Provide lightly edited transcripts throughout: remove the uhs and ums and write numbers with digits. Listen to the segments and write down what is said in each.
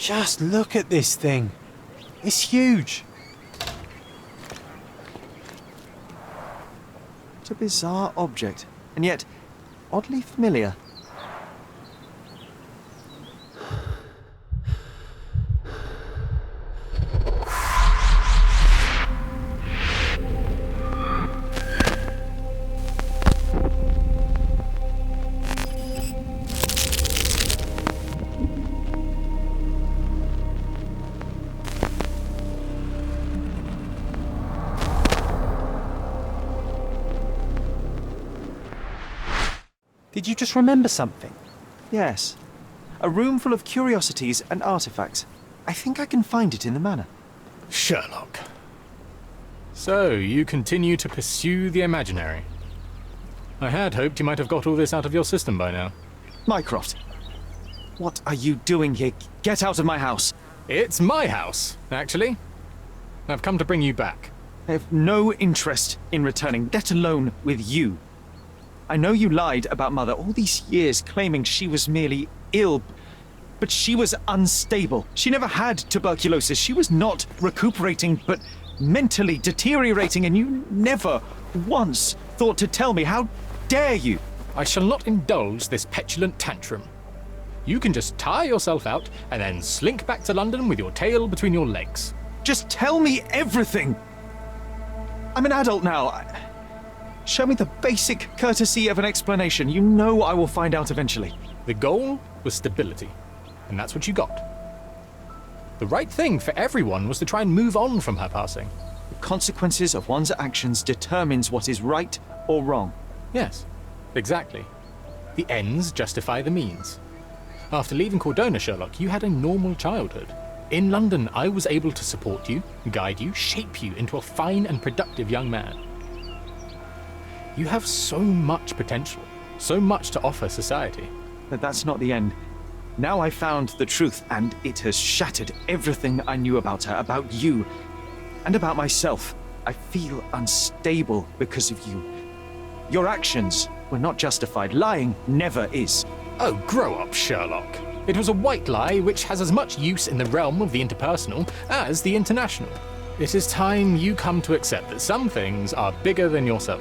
Just look at this thing. It's huge. It's a bizarre object, and yet oddly familiar. Did you just remember something? Yes. A room full of curiosities and artifacts. I think I can find it in the manor. Sherlock. So, you continue to pursue the imaginary. I had hoped you might have got all this out of your system by now. Mycroft, what are you doing here? Get out of my house! It's my house, actually. I've come to bring you back. I have no interest in returning, let alone with you. I know you lied about Mother all these years, claiming she was merely ill, but she was unstable. She never had tuberculosis. She was not recuperating, but mentally deteriorating, and you never once thought to tell me. How dare you? I shall not indulge this petulant tantrum. You can just tire yourself out and then slink back to London with your tail between your legs. Just tell me everything! I'm an adult now. Show me the basic courtesy of an explanation. You know I will find out eventually. The goal was stability, and that's what you got. The right thing for everyone was to try and move on from her passing. The consequences of one's actions determines what is right or wrong. Yes, exactly. The ends justify the means. After leaving Cordona, Sherlock, you had a normal childhood. In London, I was able to support you, guide you, shape you into a fine and productive young man. You have so much potential, so much to offer society. But that's not the end. Now I found the truth, and it has shattered everything I knew about her, about you, and about myself. I feel unstable because of you. Your actions were not justified. Lying never is. Oh, grow up, Sherlock. It was a white lie which has as much use in the realm of the interpersonal as the international. It is time you come to accept that some things are bigger than yourself.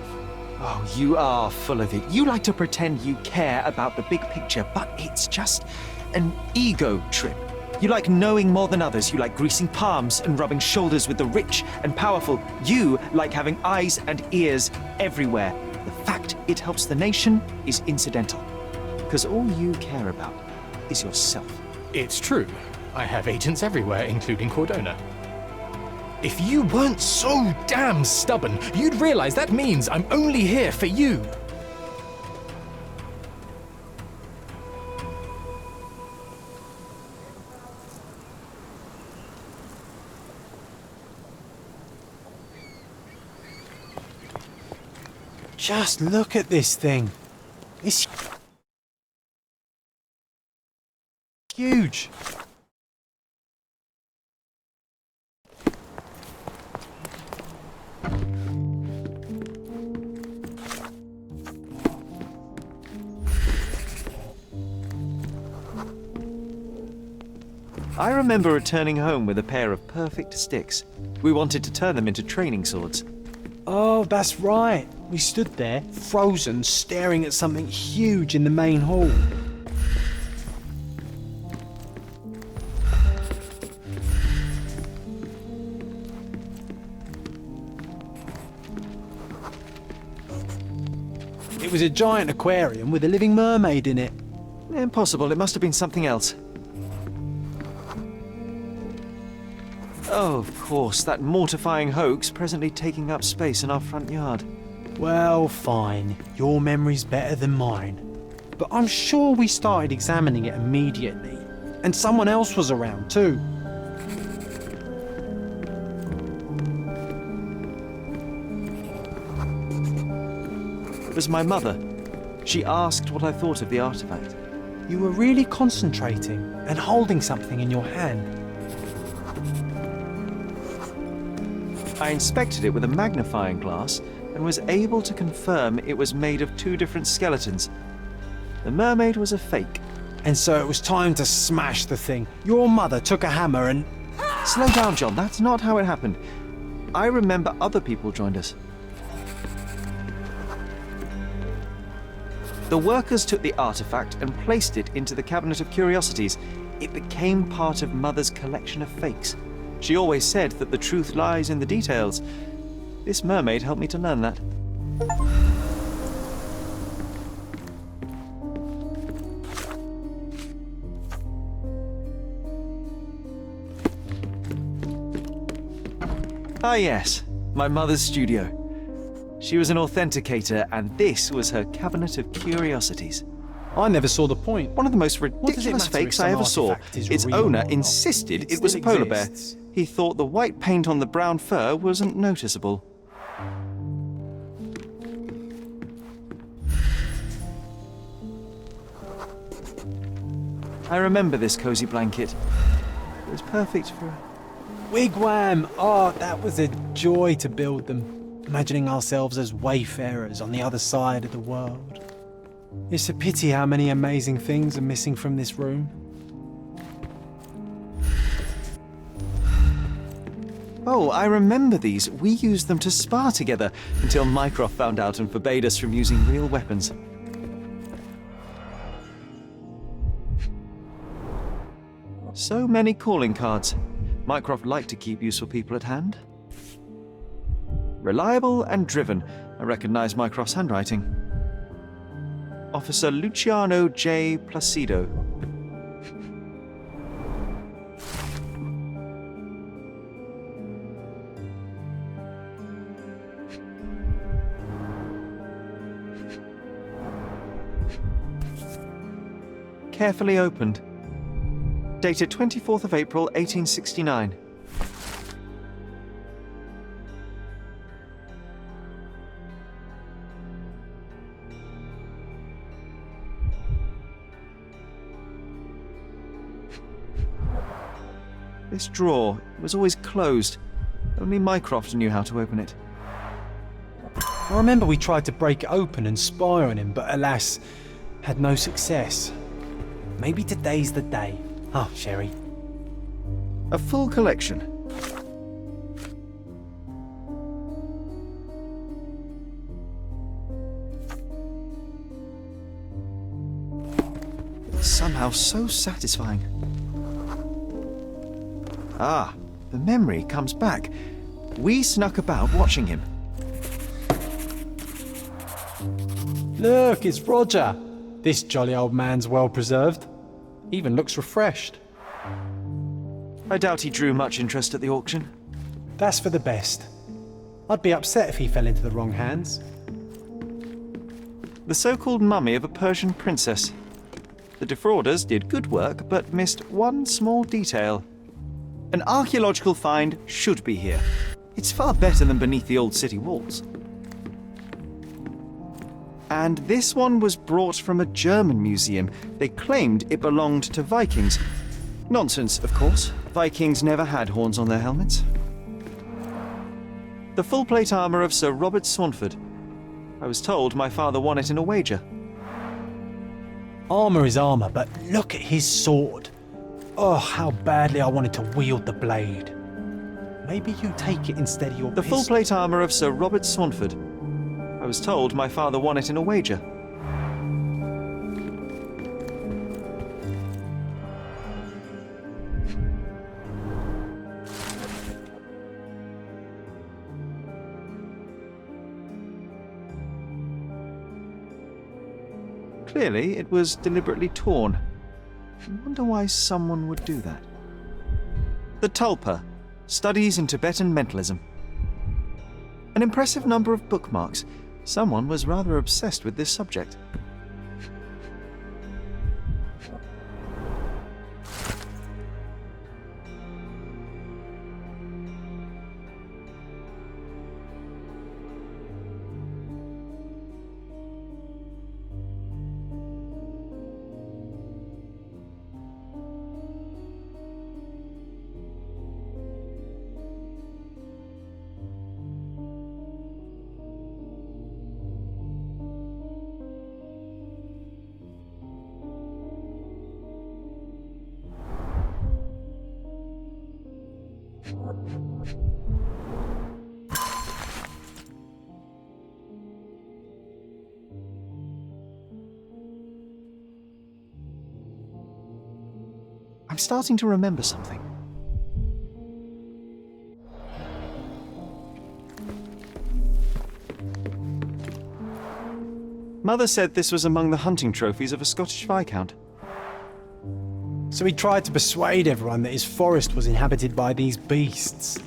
Oh, you are full of it. You like to pretend you care about the big picture, but it's just an ego trip. You like knowing more than others. You like greasing palms and rubbing shoulders with the rich and powerful. You like having eyes and ears everywhere. The fact it helps the nation is incidental, because all you care about is yourself. It's true. I have agents everywhere, including Cordona. If you weren't so damn stubborn, you'd realize that means I'm only here for you. Just look at this thing. It's huge. I remember returning home with a pair of perfect sticks. We wanted to turn them into training swords. Oh, that's right. We stood there, frozen, staring at something huge in the main hall. It was a giant aquarium with a living mermaid in it. Impossible, it must have been something else. Oh, of course, that mortifying hoax presently taking up space in our front yard. Well, fine. Your memory's better than mine. But I'm sure we started examining it immediately. And someone else was around too. It was my mother. She asked what I thought of the artifact. You were really concentrating and holding something in your hand. I inspected it with a magnifying glass and was able to confirm it was made of two different skeletons. The mermaid was a fake. And so it was time to smash the thing. Your mother took a hammer and... Slow down, John. That's not how it happened. I remember other people joined us. The workers took the artifact and placed it into the Cabinet of Curiosities. It became part of Mother's collection of fakes. She always said that the truth lies in the details. This mermaid helped me to learn that. Ah yes, my mother's studio. She was an authenticator, and this was her Cabinet of Curiosities. I never saw the point. One of the most does it ridiculous matter if fakes some I ever saw. artifact is Its real owner or not? insisted It it was a still polar bear. exists. He thought the white paint on the brown fur wasn't noticeable. I remember this cozy blanket. It was perfect for... Wigwam! Oh, that was a joy to build them. Imagining ourselves as wayfarers on the other side of the world. It's a pity how many amazing things are missing from this room. Oh, I remember these. We used them to spar together until Mycroft found out and forbade us from using real weapons. So many calling cards. Mycroft liked to keep useful people at hand. Reliable and driven. I recognize Mycroft's handwriting. Officer Luciano J. Placido. Carefully opened. Dated 24th of April, 1869. This drawer was always closed. Only Mycroft knew how to open it. I remember we tried to break it open and spy on him, but alas, had no success. Maybe today's the day. Oh, Sherry. A full collection. It's somehow so satisfying. Ah, the memory comes back. We snuck about watching him. Look, it's Roger. This jolly old man's well preserved. Even looks refreshed. I doubt he drew much interest at the auction. That's for the best. I'd be upset if he fell into the wrong hands. The so-called mummy of a Persian princess. The defrauders did good work, but missed one small detail. An archaeological find should be here. It's far better than beneath the old city walls. And this one was brought from a German museum. They claimed it belonged to Vikings. Nonsense, of course. Vikings never had horns on their helmets. The full plate armor of Sir Robert Swanford. I was told my father won it in a wager. Armour is armour, but look at his sword. Oh, how badly I wanted to wield the blade. Maybe you take it instead of your The pistol. full plate armor of Sir Robert Swanford. I was told my father won it in a wager. Clearly, it was deliberately torn. I wonder why someone would do that. The Tulpa, Studies in Tibetan Mentalism. An impressive number of bookmarks. Someone was rather obsessed with this subject. starting to remember something. Mother said this was among the hunting trophies of a Scottish Viscount. So he tried to persuade everyone that his forest was inhabited by these beasts.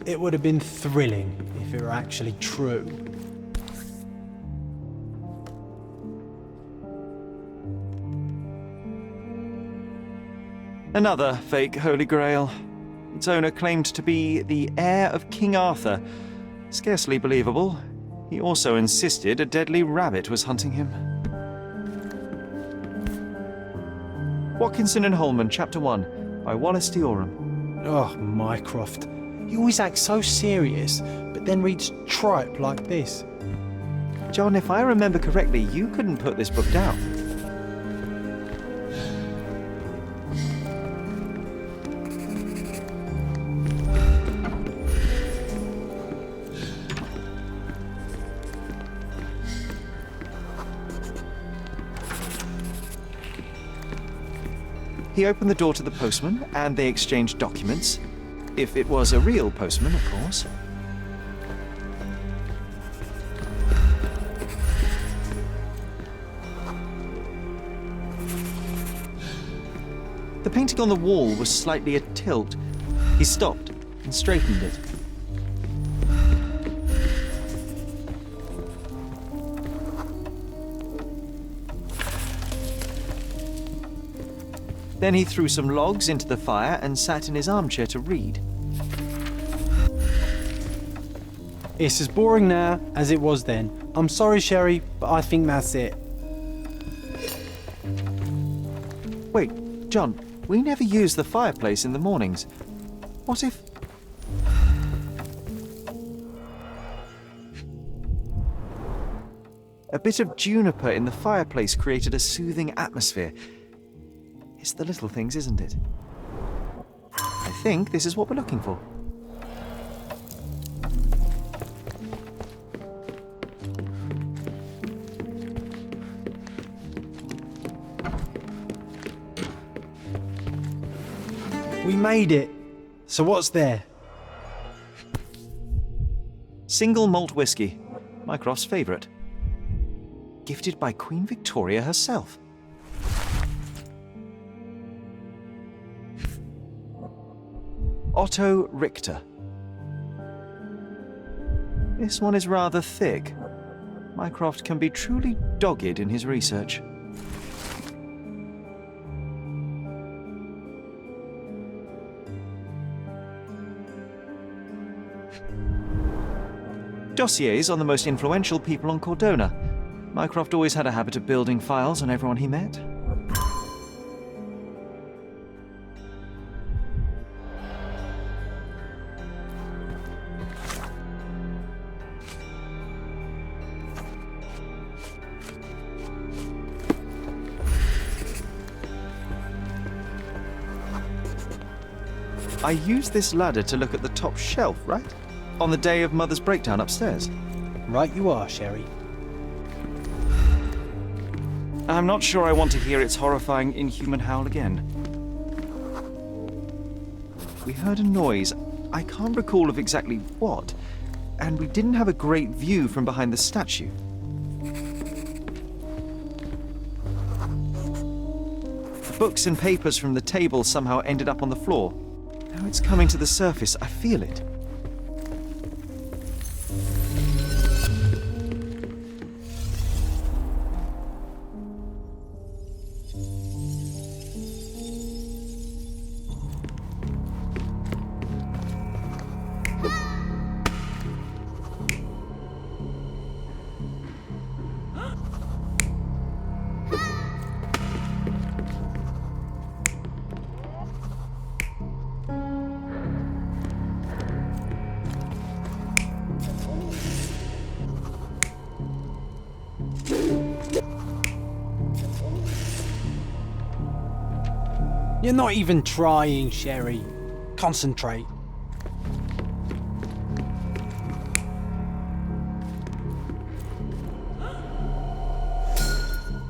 It would have been thrilling if it were actually true. Another fake Holy Grail. Its owner claimed to be the heir of King Arthur. Scarcely believable. He also insisted a deadly rabbit was hunting him. Watkinson and Holman, Chapter 1, by Wallace Dioram. Oh, Mycroft. He always acts so serious, but then reads tripe like this. John, if I remember correctly, you couldn't put this book down. He opened the door to the postman, and they exchanged documents. If it was a real postman, of course. The painting on the wall was slightly at tilt. He stopped and straightened it. Then he threw some logs into the fire and sat in his armchair to read. It's as boring now as it was then. I'm sorry, Sherry, but I think that's it. Wait, John, we never use the fireplace in the mornings. What if... A bit of juniper in the fireplace created a soothing atmosphere. It's the little things, isn't it? I think this is what we're looking for. We made it. So what's there? Single malt whiskey, Mycroft's favourite. Gifted by Queen Victoria herself. Otto Richter. This one is rather thick. Mycroft can be truly dogged in his research. Dossiers on the most influential people on Cordona. Mycroft always had a habit of building files on everyone he met. I used this ladder to look at the top shelf, right? On the day of Mother's breakdown upstairs. Right you are, Sherry. I'm not sure I want to hear its horrifying, inhuman howl again. We heard a noise. I can't recall of exactly what, and we didn't have a great view from behind the statue. Books and papers from the table somehow ended up on the floor. Now it's coming to the surface. I feel it. You're not even trying, Sherry. Concentrate.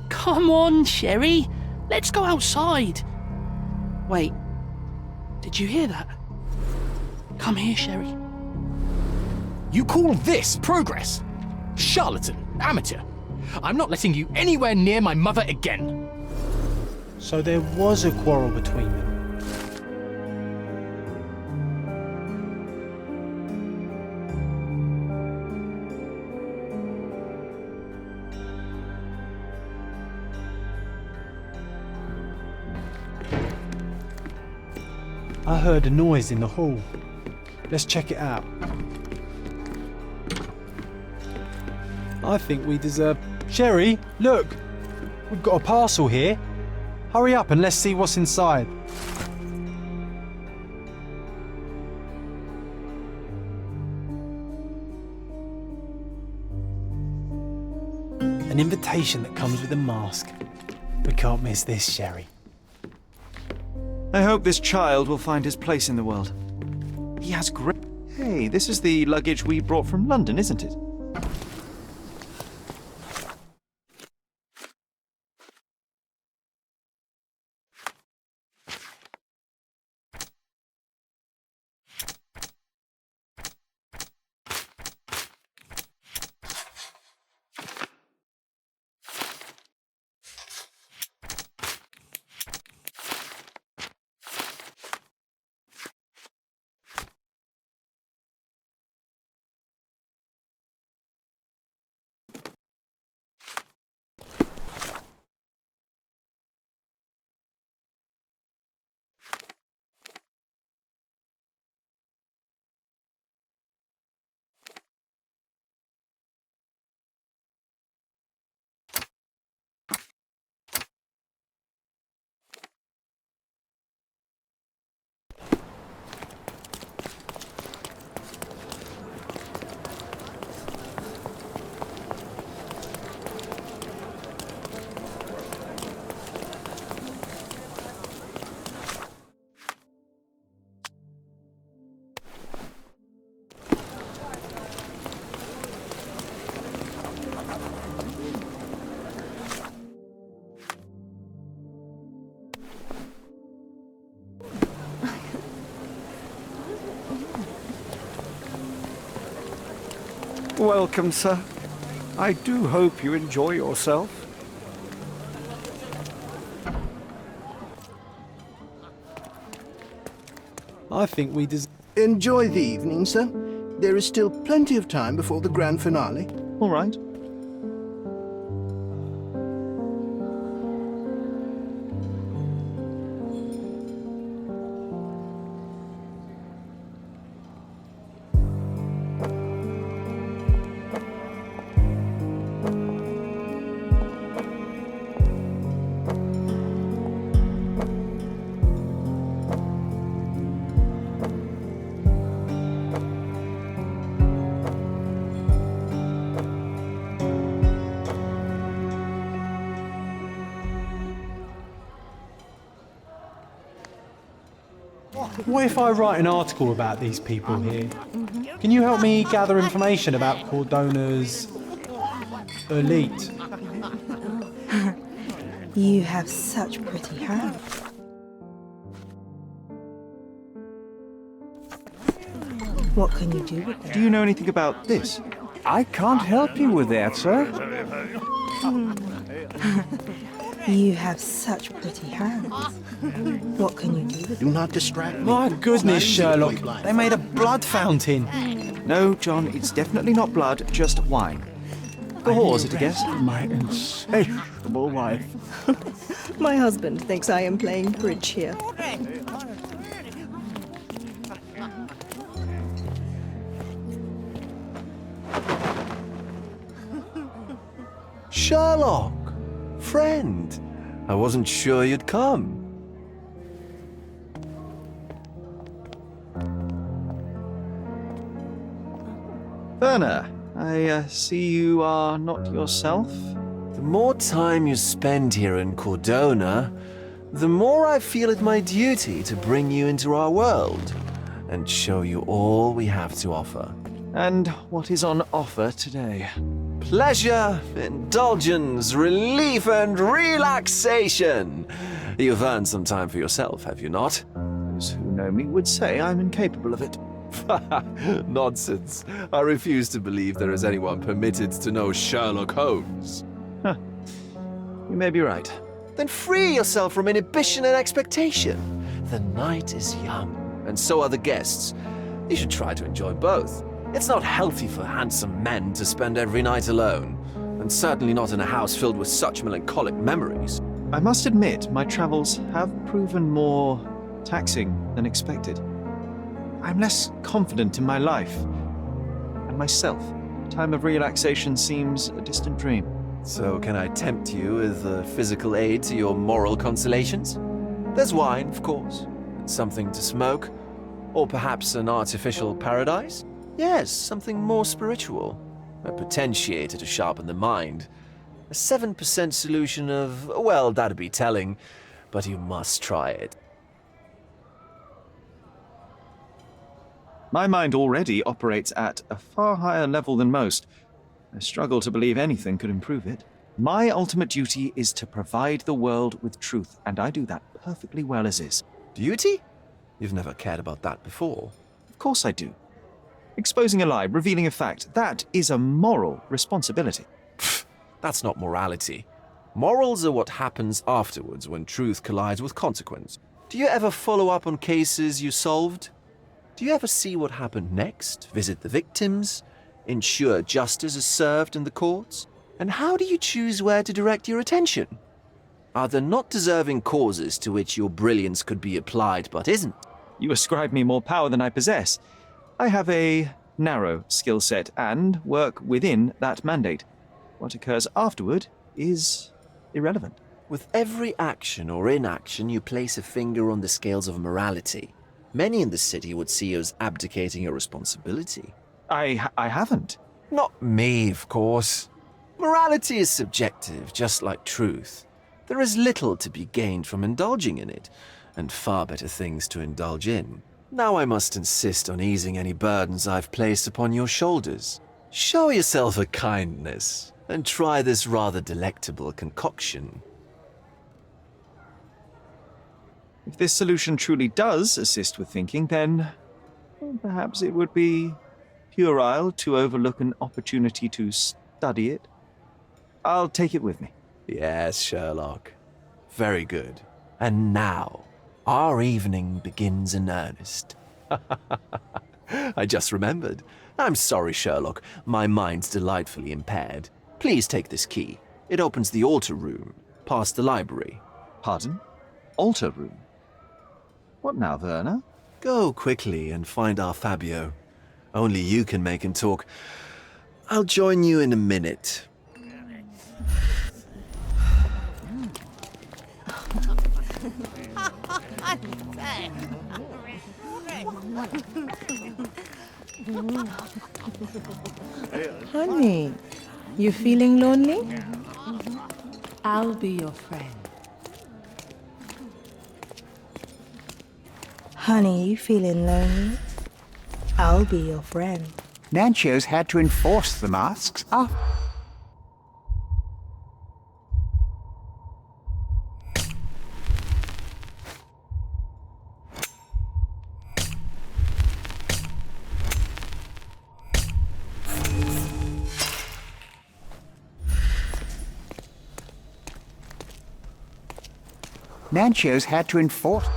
Come on, Sherry. Let's go outside. Wait, Did you hear that? Come here, Sherry. You call this progress? Charlatan, amateur. I'm not letting you anywhere near my mother again. So there was a quarrel between them. I heard a noise in the hall. Let's check it out. I think we deserve... Sherry, look! We've got a parcel here. Hurry up and let's see what's inside. An invitation that comes with a mask. We can't miss this, Sherry. I hope this child will find his place in the world. He has great... Hey, this is the luggage we brought from London, isn't it? Welcome, sir. I do hope you enjoy yourself. I think we deserve... Enjoy the evening, sir. There is still plenty of time before the grand finale. All right. What if I write an article about these people here? Can you help me gather information about Cordona's elite? You have such pretty hands. What can you do with them? Do you know anything about this? I can't help you with that, sir. You have such pretty hands. What can you do with them? Do not distract me. My goodness, It's not Sherlock. easy to wait They made a blood fountain. No, John, it's definitely not blood, just wine. The whores, at a guess. My insatiable wife. My husband thinks I am playing bridge here. Sherlock! Friend! I wasn't sure you'd come. Werner, I see you are not yourself. The more time you spend here in Cordona, the more I feel it my duty to bring you into our world and show you all we have to offer. And what is on offer today? Pleasure, indulgence, relief, and relaxation. You've earned some time for yourself, have you not? As who know me would say I'm incapable of it. Nonsense. I refuse to believe there is anyone permitted to know Sherlock Holmes. You may be right. Then free yourself from inhibition and expectation. The night is young, and so are the guests. You should try to enjoy both. It's not healthy for handsome men to spend every night alone, and certainly not in a house filled with such melancholic memories. I must admit, my travels have proven more taxing than expected. I'm less confident in my life and myself. Time of relaxation seems a distant dream. So can I tempt you with a physical aid to your moral consolations? There's wine, of course, and something to smoke, or perhaps an artificial paradise? Yes, something more spiritual, a potentiator to sharpen the mind. A 7% solution of, well, that'd be telling, but you must try it. My mind already operates at a far higher level than most. I struggle to believe anything could improve it. My ultimate duty is to provide the world with truth, and I do that perfectly well as is. Duty? You've never cared about that before. Of course I do. Exposing a lie, revealing a fact, that is a moral responsibility. That's not morality. Morals are what happens afterwards when truth collides with consequence. Do you ever follow up on cases you solved? Do you ever see what happened next, visit the victims, ensure justice is served in the courts? And how do you choose where to direct your attention? Are there not deserving causes to which your brilliance could be applied but isn't? You ascribe me more power than I possess. I have a narrow skill set and work within that mandate. What occurs afterward is irrelevant. With every action or inaction, you place a finger on the scales of morality. Many in the city would see you as abdicating your responsibility. I haven't. Not me, of course. Morality is subjective, just like truth. There is little to be gained from indulging in it, and far better things to indulge in. Now I must insist on easing any burdens I've placed upon your shoulders. Show yourself a kindness, and try this rather delectable concoction. If this solution truly does assist with thinking, then perhaps it would be puerile to overlook an opportunity to study it. I'll take it with me. Yes, Sherlock. Very good. And now, our evening begins in earnest. I just remembered. I'm sorry, Sherlock. My mind's delightfully impaired. Please take this key. It opens the altar room, past the library. Pardon? Altar room? What now, Werner? Go quickly and find our Fabio. Only you can make him talk. I'll join you in a minute. Honey, you feeling lonely? I'll be your friend. Honey, you feeling lonely? I'll be your friend. Nancio's had to enforce the masks. Nancio's had to enforce...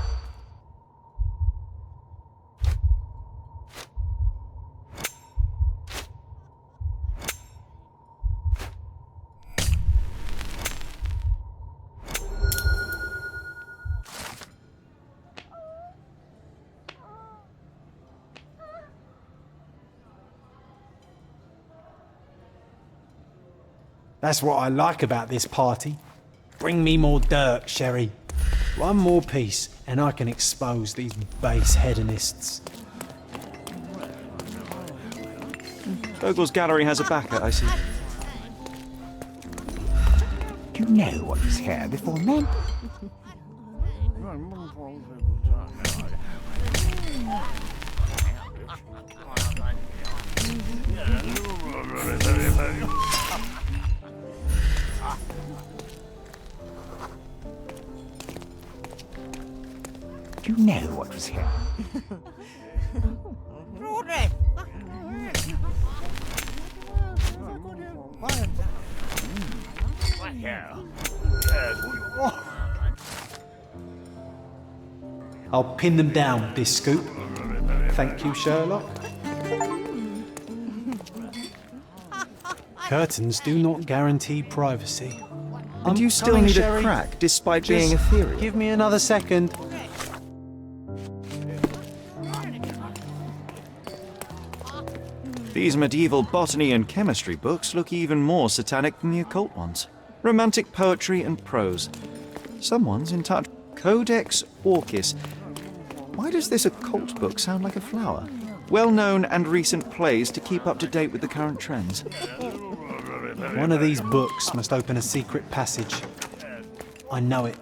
That's what I like about this party. Bring me more dirt, Sherry. One more piece, and I can expose these base hedonists. Vogel's gallery has a backer, I see. Do you know what was here before men? Do you know what was here? I'll pin them down with this scoop. Thank you, Sherlock. Curtains do not guarantee privacy. And you still need a crack, despite being a theory. Give me another second. These medieval botany and chemistry books look even more satanic than the occult ones. Romantic poetry and prose. Someone's in touch. Codex Orchis. Why does this occult book sound like a flower? Well-known and recent plays to keep up to date with the current trends. One of these books must open a secret passage. I know it.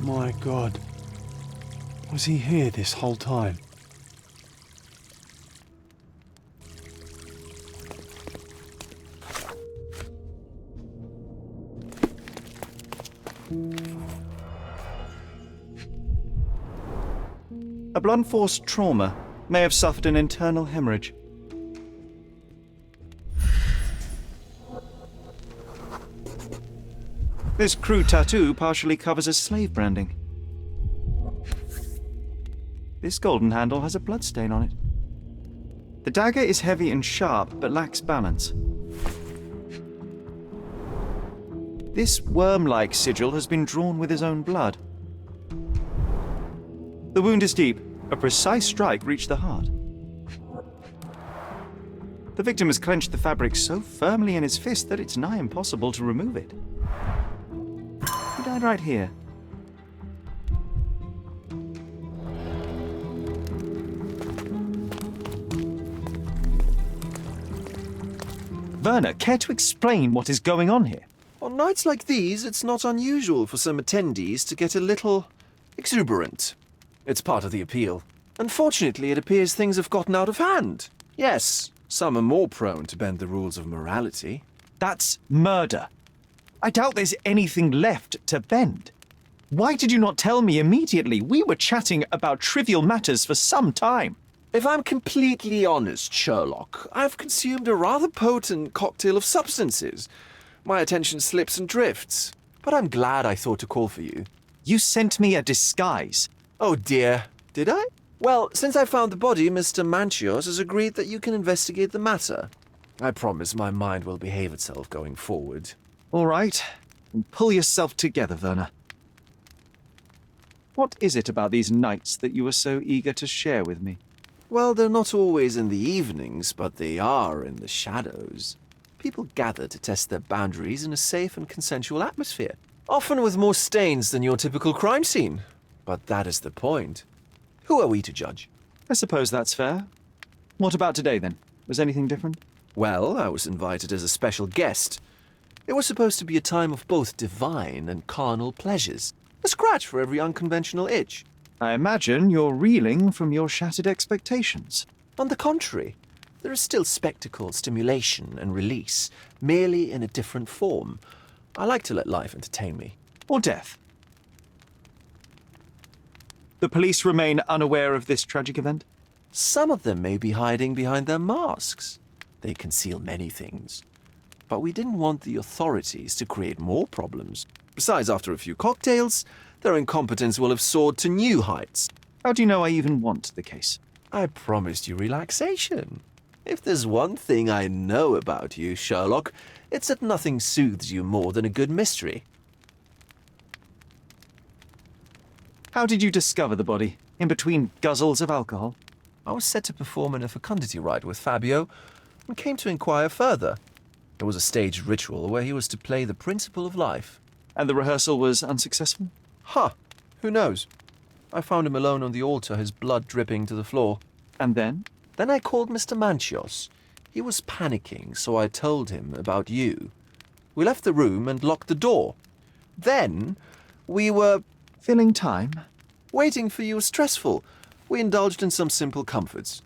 My God. Was he here this whole time? A blunt force trauma may have suffered an internal hemorrhage. This crude tattoo partially covers as slave branding. This golden handle has a bloodstain on it. The dagger is heavy and sharp, but lacks balance. This worm-like sigil has been drawn with his own blood. The wound is deep. A precise strike reached the heart. The victim has clenched the fabric so firmly in his fist that it's nigh impossible to remove it. He died right here. Werner, care to explain what is going on here? On nights like these, it's not unusual for some attendees to get a little exuberant. It's part of the appeal. Unfortunately, it appears things have gotten out of hand. Yes, some are more prone to bend the rules of morality. That's murder. I doubt there's anything left to bend. Why did you not tell me immediately? We were chatting about trivial matters for some time. If I'm completely honest, Sherlock, I've consumed a rather potent cocktail of substances. My attention slips and drifts, but I'm glad I thought to call for you. You sent me a disguise. Oh dear, did I? Well, since I found the body, Mr. Manchios has agreed that you can investigate the matter. I promise my mind will behave itself going forward. All right, pull yourself together, Werner. What is it about these nights that you were so eager to share with me? Well, they're not always in the evenings, but they are in the shadows. People gather to test their boundaries in a safe and consensual atmosphere, often with more stains than your typical crime scene. But that is the point. Who are we to judge? I suppose that's fair. What about today, then? Was anything different? Well, I was invited as a special guest. It was supposed to be a time of both divine and carnal pleasures. A scratch for every unconventional itch. I imagine you're reeling from your shattered expectations. On the contrary, there is still spectacle, stimulation, and release, merely in a different form. I like to let life entertain me. Or death. The police remain unaware of this tragic event? Some of them may be hiding behind their masks. They conceal many things. But we didn't want the authorities to create more problems. Besides, after a few cocktails, their incompetence will have soared to new heights. How do you know I even want the case? I promised you relaxation. If there's one thing I know about you, Sherlock, it's that nothing soothes you more than a good mystery. How did you discover the body? In between guzzles of alcohol? I was set to perform in a fecundity rite with Fabio and came to inquire further. It was a staged ritual where he was to play the principle of life. And the rehearsal was unsuccessful? Who knows? I found him alone on the altar, his blood dripping to the floor. And then? Then I called Mr. Manchios. He was panicking, so I told him about you. We left the room and locked the door. Then we were... Filling time? Waiting for you was stressful. We indulged in some simple comforts.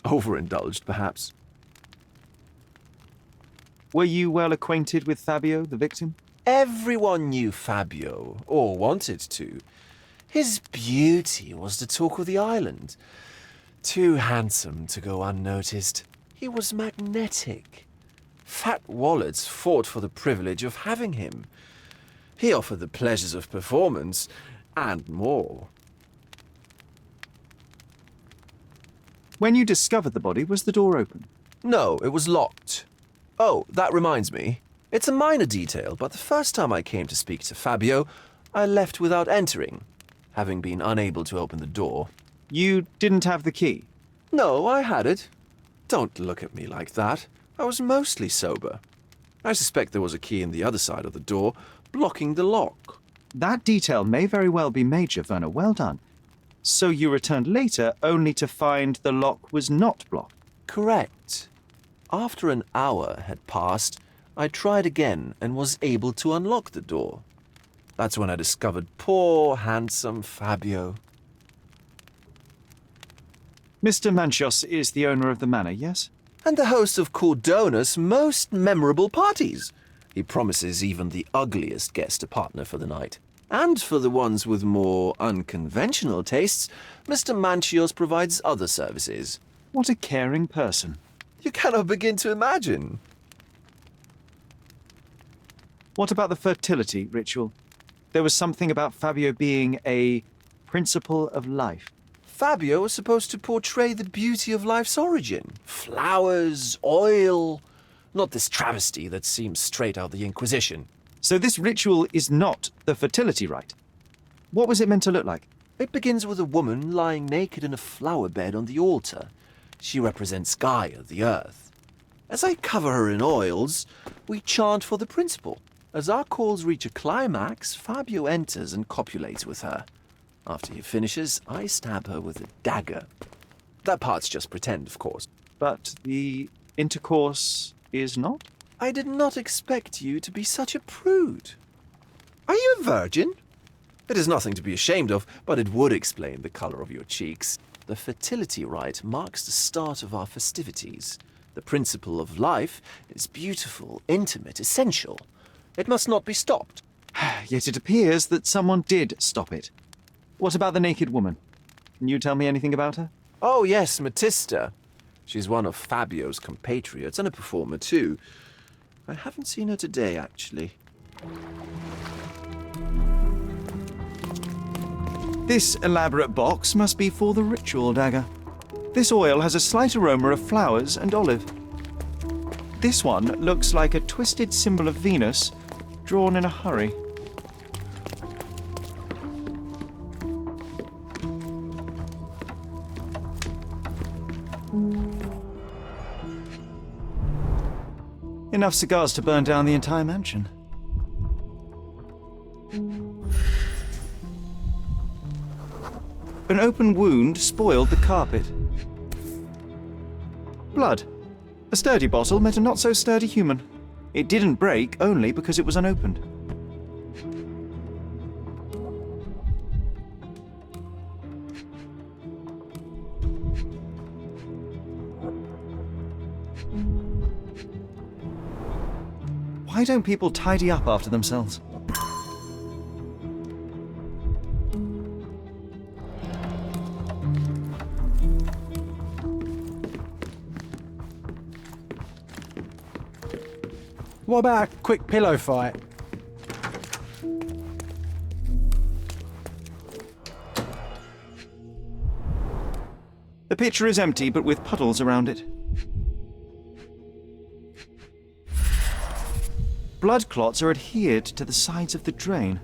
Overindulged, perhaps. Were you well acquainted with Fabio, the victim? Everyone knew Fabio, or wanted to. His beauty was the talk of the island. Too handsome to go unnoticed. He was magnetic. Fat wallets fought for the privilege of having him. He offered the pleasures of performance, and more. When you discovered the body, was the door open? No, it was locked. Oh, that reminds me. It's a minor detail, but the first time I came to speak to Fabio, I left without entering, having been unable to open the door. You didn't have the key? No, I had it. Don't look at me like that. I was mostly sober. I suspect there was a key in the other side of the door, blocking the lock. That detail may very well be major, Werner. Well done. So you returned later only to find the lock was not blocked? Correct. After an hour had passed, I tried again and was able to unlock the door. That's when I discovered poor, handsome Fabio. Mr. Manchios is the owner of the manor, yes? And the host of Cordona's most memorable parties. He promises even the ugliest guest a partner for the night. And for the ones with more unconventional tastes, Mr. Manchios provides other services. What a caring person. You cannot begin to imagine. What about the fertility ritual? There was something about Fabio being a principle of life. Fabio was supposed to portray the beauty of life's origin. Flowers, oil. Not this travesty that seems straight out the Inquisition. So this ritual is not the fertility rite. What was it meant to look like? It begins with a woman lying naked in a flower bed on the altar. She represents Gaia, the earth. As I cover her in oils, we chant for the principle. As our calls reach a climax, Fabio enters and copulates with her. After he finishes, I stab her with a dagger. That part's just pretend, of course. But the intercourse is not? I did not expect you to be such a prude. Are you a virgin? It is nothing to be ashamed of, but it would explain the color of your cheeks. The fertility rite marks the start of our festivities. The principle of life is beautiful, intimate, essential. It must not be stopped. Yet it appears that someone did stop it. What about the naked woman? Can you tell me anything about her? Oh yes, Matista. She's one of Fabio's compatriots and a performer too. I haven't seen her today, actually. This elaborate box must be for the ritual dagger. This oil has a slight aroma of flowers and olive. This one looks like a twisted symbol of Venus, drawn in a hurry. Enough cigars to burn down the entire mansion. An open wound spoiled the carpet. Blood. A sturdy bottle met a not-so-sturdy human. It didn't break only because it was unopened. Why don't people tidy up after themselves? What about a quick pillow fight? The pitcher is empty, but with puddles around it. Blood clots are adhered to the sides of the drain.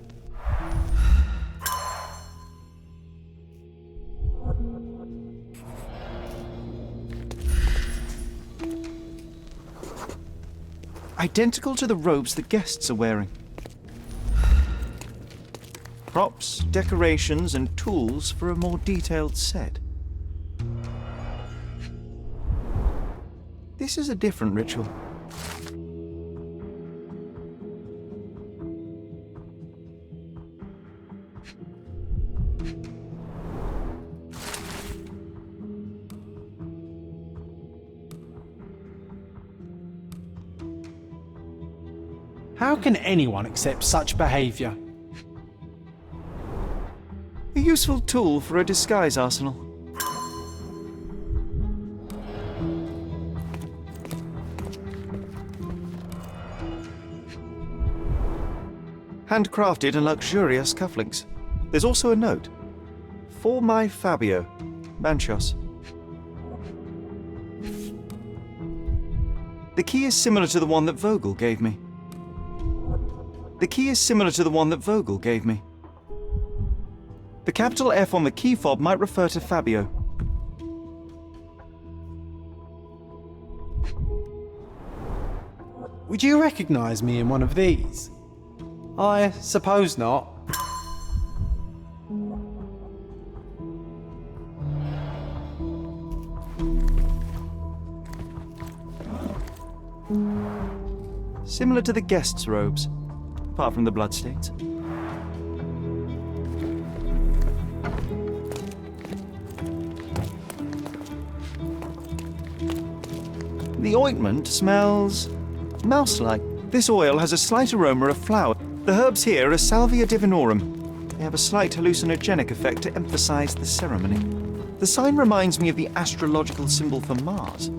Identical to the robes the guests are wearing. Props, decorations, and tools for a more detailed set. This is a different ritual. How can anyone accept such behaviour? A useful tool for a disguise arsenal. Handcrafted and luxurious cufflinks. There's also a note. For my Fabio, Manchos. The key is similar to the one that Vogel gave me. The capital F on the key fob might refer to Fabio. Would you recognise me in one of these? I suppose not. Similar to the guests' robes, apart from the bloodstains. The ointment smells mouse-like. This oil has a slight aroma of flower. The herbs here are Salvia divinorum. They have a slight hallucinogenic effect to emphasize the ceremony. The sign reminds me of the astrological symbol for Mars.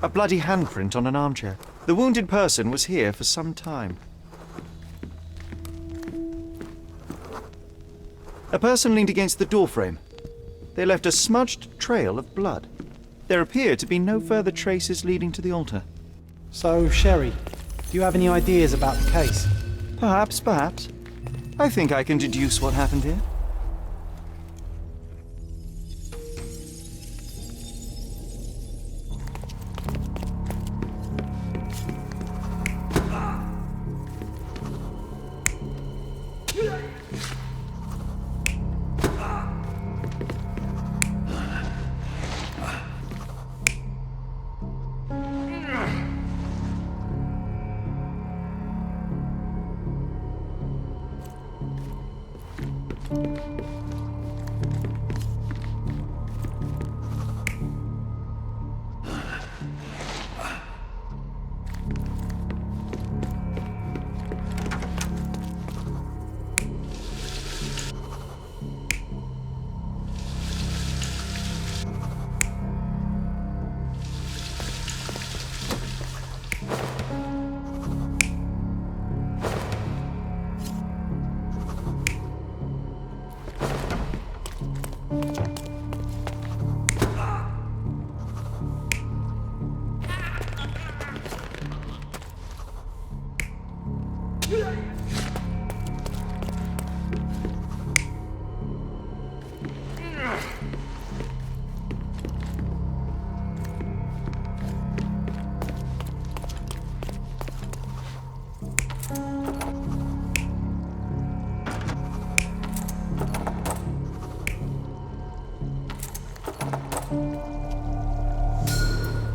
A bloody handprint on an armchair. The wounded person was here for some time. A person leaned against the doorframe. They left a smudged trail of blood. There appear to be no further traces leading to the altar. So, Sherry, do you have any ideas about the case? Perhaps. I think I can deduce what happened here.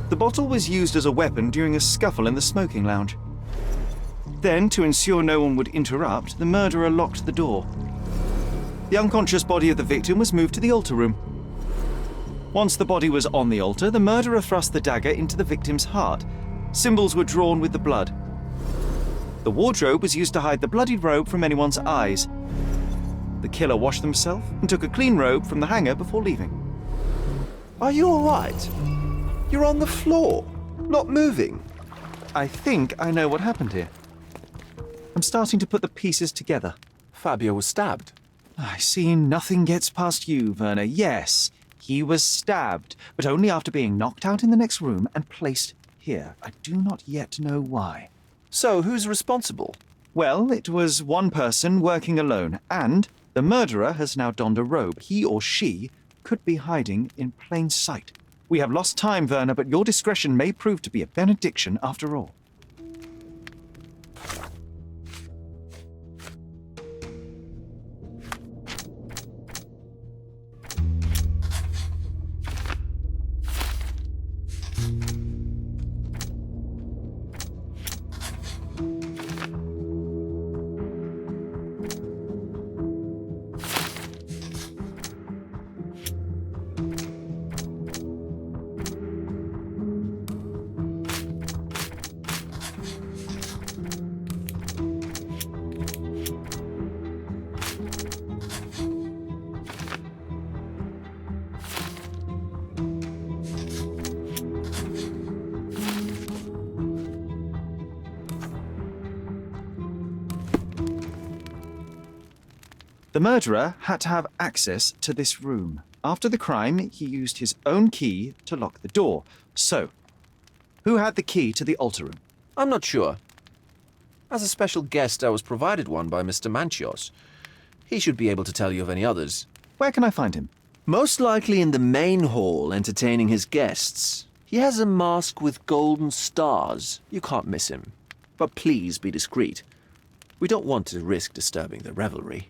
The bottle was used as a weapon during a scuffle in the smoking lounge. Then, to ensure no one would interrupt, the murderer locked the door. The unconscious body of the victim was moved to the altar room. Once the body was on the altar, the murderer thrust the dagger into the victim's heart. Symbols were drawn with the blood. The wardrobe was used to hide the bloodied robe from anyone's eyes. The killer washed himself and took a clean robe from the hanger before leaving. Are you all right? You're on the floor, not moving. I think I know what happened here. I'm starting to put the pieces together. Fabio was stabbed. I see nothing gets past you, Werner. Yes, he was stabbed, but only after being knocked out in the next room and placed here. I do not yet know why. So, who's responsible? Well, it was one person working alone, and the murderer has now donned a robe. He or she could be hiding in plain sight. We have lost time, Werner, but your discretion may prove to be a benediction after all. The murderer had to have access to this room. After the crime, he used his own key to lock the door. So, who had the key to the altar room? I'm not sure. As a special guest, I was provided one by Mr. Manchios. He should be able to tell you of any others. Where can I find him? Most likely in the main hall, entertaining his guests. He has a mask with golden stars. You can't miss him. But please be discreet. We don't want to risk disturbing the revelry.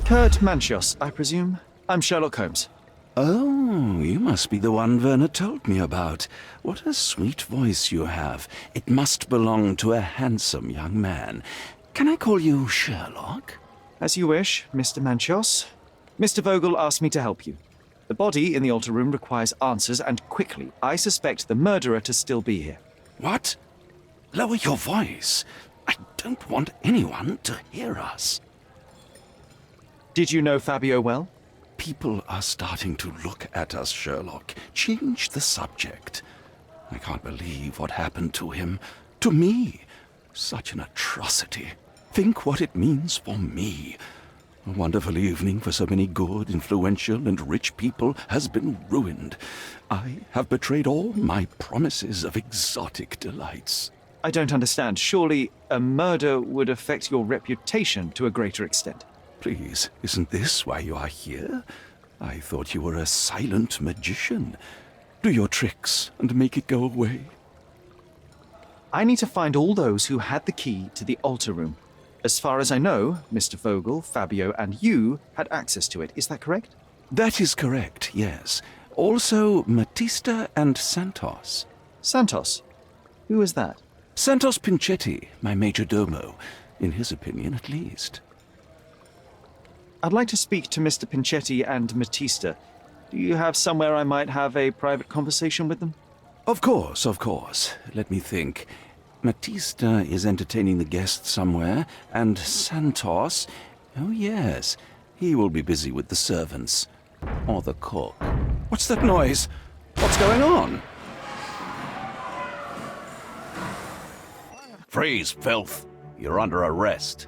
Kurt Manchios, I presume. I'm Sherlock Holmes. Oh, you must be the one Werner told me about. What a sweet voice you have. It must belong to a handsome young man. Can I call you Sherlock? As you wish, Mr. Manchios. Mr. Vogel asked me to help you. The body in the altar room requires answers, and quickly. I suspect the murderer to still be here. What? Lower your voice. I don't want anyone to hear us. Did you know Fabio well? People are starting to look at us, Sherlock. Change the subject. I can't believe what happened to him. To me. Such an atrocity. Think what it means for me. A wonderful evening for so many good, influential, and rich people has been ruined. I have betrayed all my promises of exotic delights. I don't understand. Surely a murder would affect your reputation to a greater extent. Please, isn't this why you are here? I thought you were a silent magician. Do your tricks and make it go away. I need to find all those who had the key to the altar room. As far as I know, Mr. Vogel, Fabio, and you had access to it. Is that correct? That is correct, yes. Also, Matista and Santos. Santos? Who is that? Santos Pinchetti, my major domo. In his opinion, at least. I'd like to speak to Mr. Pinchetti and Matista. Do you have somewhere I might have a private conversation with them? Of course, of course. Let me think. Matista is entertaining the guests somewhere, and Santos... Oh, yes. He will be busy with the servants. Or the cook. What's that noise? What's going on? Freeze, filth. You're under arrest.